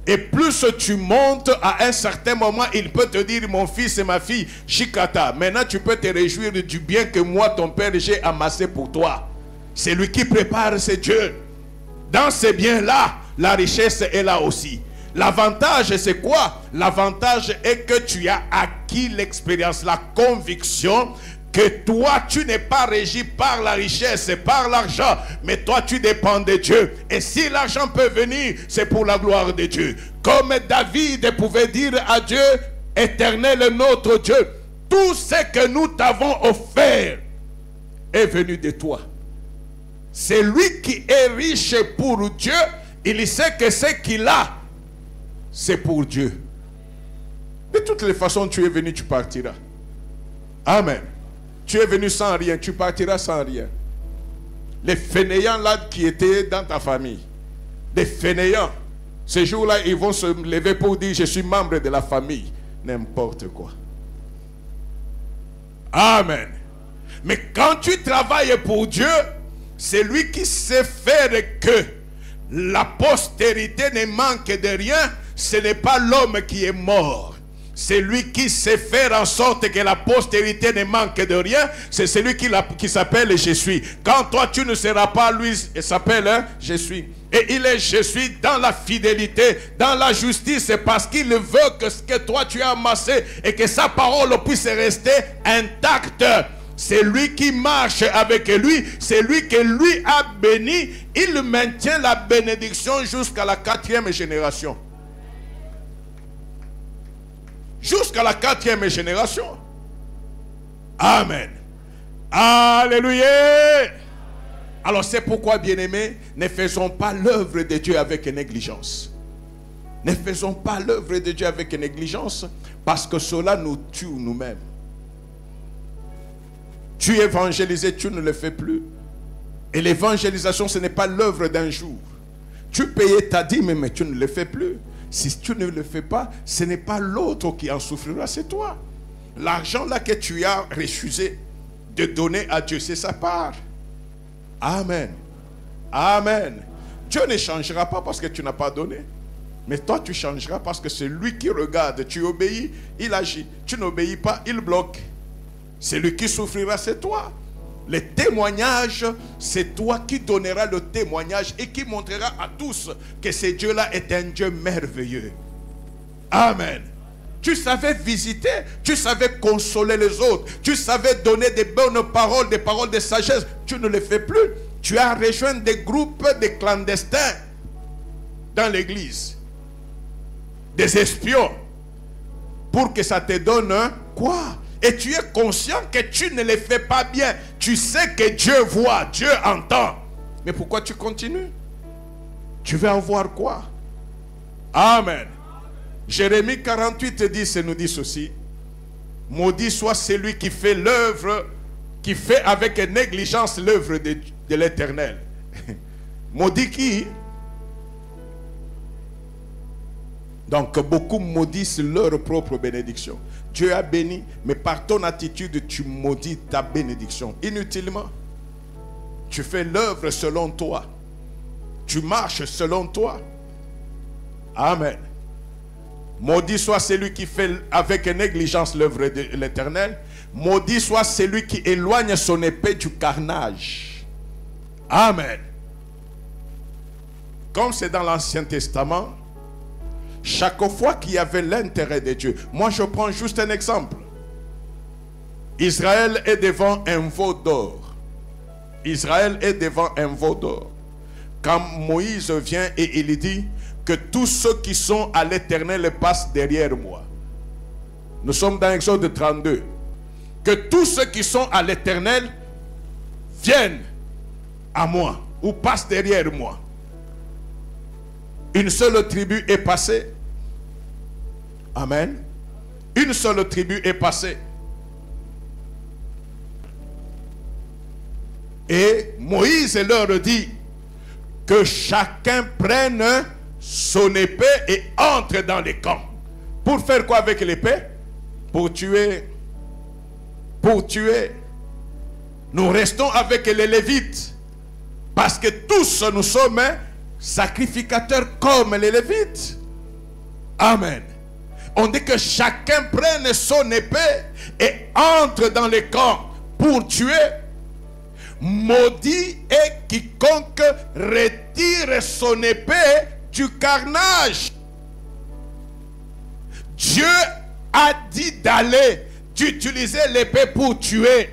Et plus tu montes, à un certain moment, il peut te dire, mon fils et ma fille, Chikata, maintenant tu peux te réjouir du bien que moi, ton père, j'ai amassé pour toi. C'est lui qui prépare, c'est Dieu. Dans ces biens-là, la richesse est là aussi. L'avantage, c'est quoi? L'avantage est que tu as acquis l'expérience, la conviction que toi, tu n'es pas régi par la richesse et par l'argent, mais toi, tu dépends de Dieu. Et si l'argent peut venir, c'est pour la gloire de Dieu. Comme David pouvait dire à Dieu, Éternel notre Dieu, tout ce que nous t'avons offert est venu de toi. C'est lui qui est riche pour Dieu. Il sait que ce qu'il a, c'est pour Dieu. De toutes les façons, tu es venu, tu partiras. Amen. Tu es venu sans rien, tu partiras sans rien. Les fainéants là qui étaient dans ta famille, les fainéants, ces jours-là, ils vont se lever pour dire, je suis membre de la famille. N'importe quoi. Amen. Mais quand tu travailles pour Dieu, c'est lui qui sait faire que la postérité ne manque de rien. Ce n'est pas l'homme qui est mort. C'est lui qui sait faire en sorte que la postérité ne manque de rien. C'est celui qui s'appelle Je suis. Quand toi tu ne seras pas, lui il s'appelle Je suis. Et il est Je suis dans la fidélité, dans la justice, parce qu'il veut que ce que toi tu as amassé et que sa parole puisse rester intacte. C'est lui qui marche avec lui, c'est lui que lui a béni. Il maintient la bénédiction jusqu'à la 4e génération. Jusqu'à la 4e génération. Amen. Alléluia. Alors c'est pourquoi, bien-aimés, ne faisons pas l'œuvre de Dieu avec négligence. Ne faisons pas l'œuvre de Dieu avec négligence, parce que cela nous tue nous-mêmes. Tu évangélises, tu ne le fais plus. Et l'évangélisation, ce n'est pas l'œuvre d'un jour. Tu payais ta dîme, mais tu ne le fais plus. Si tu ne le fais pas, ce n'est pas l'autre qui en souffrira, c'est toi. L'argent là que tu as refusé de donner à Dieu, c'est sa part. Amen. Amen. Dieu ne changera pas parce que tu n'as pas donné. Mais toi, tu changeras parce que c'est lui qui regarde. Tu obéis, il agit. Tu n'obéis pas, il bloque. C'est lui qui souffrira, c'est toi. Le témoignage, c'est toi qui donneras le témoignage et qui montrera à tous que ce Dieu-là est un Dieu merveilleux. Amen. Tu savais visiter, tu savais consoler les autres, tu savais donner des bonnes paroles, des paroles de sagesse. Tu ne le fais plus. Tu as rejoint des groupes de clandestins dans l'église, des espions, pour que ça te donne quoi? Et tu es conscient que tu ne les fais pas bien. Tu sais que Dieu voit, Dieu entend. Mais pourquoi tu continues? Tu veux avoir quoi? Amen. Jérémie 48, 10 nous dit ceci. Maudit soit celui qui fait l'œuvre, qui fait avec négligence l'œuvre de l'Éternel. Maudit qui? Donc beaucoup maudissent leur propre bénédiction. Dieu a béni, mais par ton attitude, tu maudis ta bénédiction. Inutilement. Tu fais l'œuvre selon toi. Tu marches selon toi. Amen. Maudit soit celui qui fait avec négligence l'œuvre de l'Éternel. Maudit soit celui qui éloigne son épée du carnage. Amen. Comme c'est dans l'Ancien Testament, chaque fois qu'il y avait l'intérêt de Dieu. Moi, je prends juste un exemple. Israël est devant un veau d'or. Israël est devant un veau d'or. Quand Moïse vient et il dit que tous ceux qui sont à l'Éternel passent derrière moi. Nous sommes dans Exode 32. Que tous ceux qui sont à l'Éternel viennent à moi ou passent derrière moi. Une seule tribu est passée. Amen. Une seule tribu est passée. Et Moïse leur dit que chacun prenne son épée et entre dans les camps. Pour faire quoi avec l'épée? Pour tuer. Pour tuer. Nous restons avec les Lévites. Parce que tous nous sommes sacrificateurs comme les Lévites. Amen. On dit que chacun prenne son épée et entre dans les camps pour tuer. Maudit est quiconque retire son épée du carnage. Dieu a dit d'aller, d'utiliser l'épée pour tuer.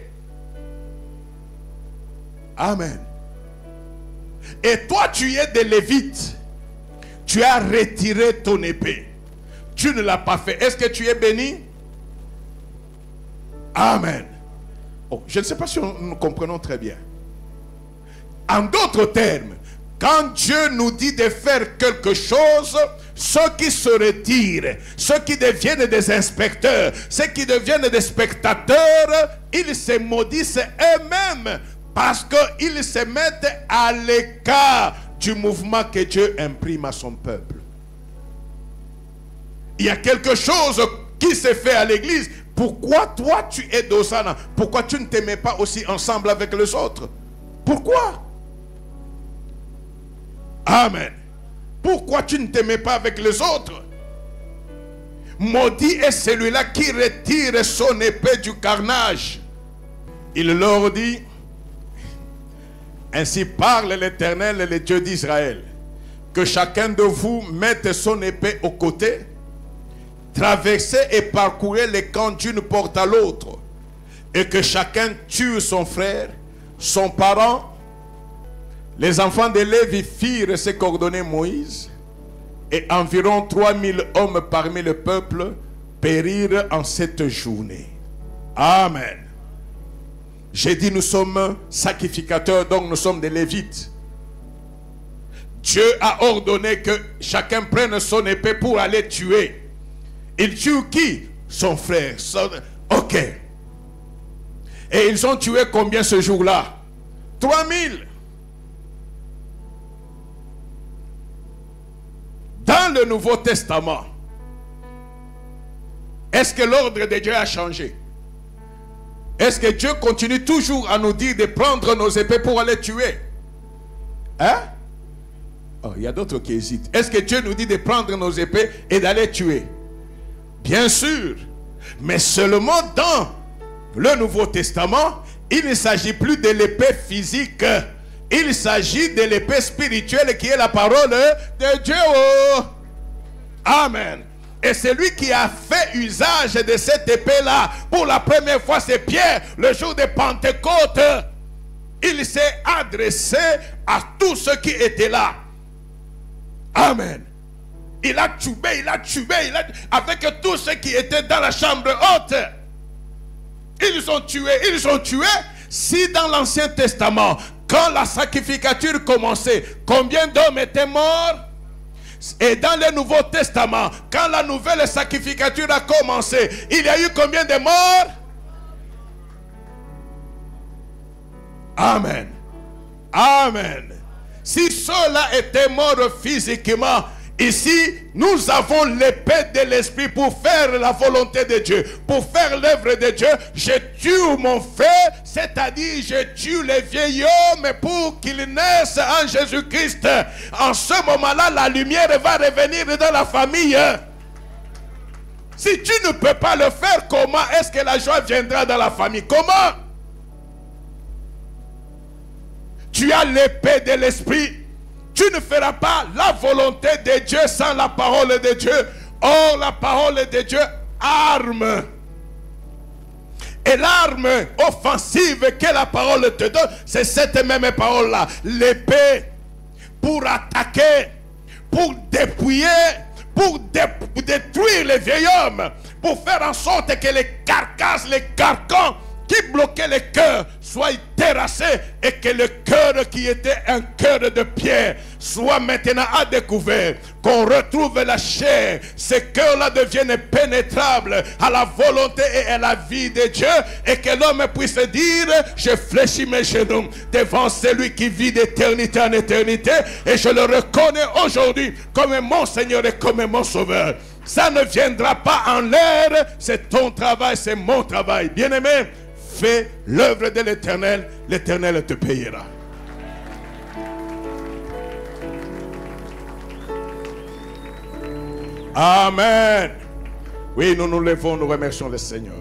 Amen. Et toi, tu es des Lévites. Tu as retiré ton épée. Tu ne l'as pas fait. Est-ce que tu es béni? Amen. Oh, je ne sais pas si nous comprenons très bien. En d'autres termes, quand Dieu nous dit de faire quelque chose, ceux qui se retirent, ceux qui deviennent des inspecteurs, ceux qui deviennent des spectateurs, ils se maudissent eux-mêmes parce qu'ils se mettent à l'écart du mouvement que Dieu imprime à son peuple. Il y a quelque chose qui se fait à l'église. Pourquoi toi tu es d'Hosanna? Pourquoi tu ne te mets pas aussi ensemble avec les autres? Pourquoi? Amen. Pourquoi tu ne te mets pas avec les autres? Maudit est celui-là qui retire son épée du carnage. Il leur dit: ainsi parle l'Éternel, le Dieu d'Israël, que chacun de vous mette son épée au côté, traversez et parcourez les camps d'une porte à l'autre, et que chacun tue son frère, son parent. Les enfants de Lévi firent ce qu'ordonnait Moïse, et environ 3000 hommes parmi le peuple périrent en cette journée. Amen. J'ai dit, nous sommes sacrificateurs, donc nous sommes des Lévites. Dieu a ordonné que chacun prenne son épée pour aller tuer. Il tue qui? Son frère. Ok. Et ils ont tué combien ce jour-là? 3000. Dans le Nouveau Testament, est-ce que l'ordre de Dieu a changé? Est-ce que Dieu continue toujours à nous dire de prendre nos épées pour aller tuer? Hein? Oh, il y a d'autres qui hésitent. Est-ce que Dieu nous dit de prendre nos épées et d'aller tuer? Bien sûr. Mais seulement dans le Nouveau Testament, il ne s'agit plus de l'épée physique. Il s'agit de l'épée spirituelle qui est la parole de Dieu. Amen. Et celui qui a fait usage de cette épée-là pour la première fois, c'est Pierre, le jour de Pentecôte. Il s'est adressé à tous ceux qui étaient là. Amen. Il a tué, avec tous ceux qui étaient dans la chambre haute. Ils ont tué. Si dans l'Ancien Testament, quand la sacrificature commençait, combien d'hommes étaient morts? Et dans le Nouveau Testament, quand la nouvelle sacrificature a commencé, il y a eu combien de morts? Amen. Amen. Si ceux-là étaient morts physiquement, ici, nous avons l'épée de l'esprit pour faire la volonté de Dieu, pour faire l'œuvre de Dieu. Je tue mon frère, c'est-à-dire je tue les vieils hommes pour qu'ils naissent en Jésus-Christ. En ce moment-là, la lumière va revenir dans la famille. Si tu ne peux pas le faire, comment est-ce que la joie viendra dans la famille? Comment? Tu as l'épée de l'esprit. Tu ne feras pas la volonté de Dieu sans la parole de Dieu. Or, la parole de Dieu arme. Et l'arme offensive que la parole te donne, c'est cette même parole-là. L'épée pour attaquer, pour dépouiller, pour détruire les vieils hommes, pour faire en sorte que les carcasses, les carcans qui bloquaient le cœur soient terrassés et que le cœur qui était un cœur de pierre soit maintenant à découvert, qu'on retrouve la chair, ce cœur-là devienne pénétrable à la volonté et à la vie de Dieu, et que l'homme puisse dire: je fléchis mes genoux devant celui qui vit d'éternité en éternité, et je le reconnais aujourd'hui comme mon Seigneur et comme mon Sauveur. Ça ne viendra pas en l'air, c'est ton travail, c'est mon travail. Bien-aimé, fais l'œuvre de l'Éternel, l'Éternel te payera. Amen. Oui, nous nous levons, nous remercions le Seigneur.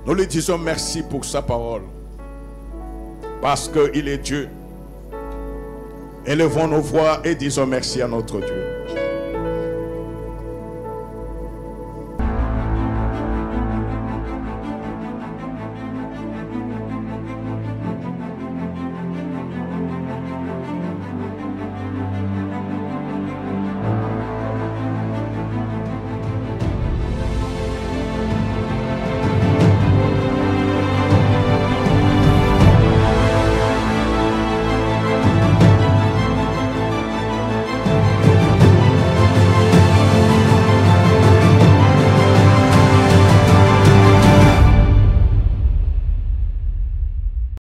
Nous lui disons merci pour sa parole, parce qu'il est Dieu. Élevons nos voix et disons merci à notre Dieu.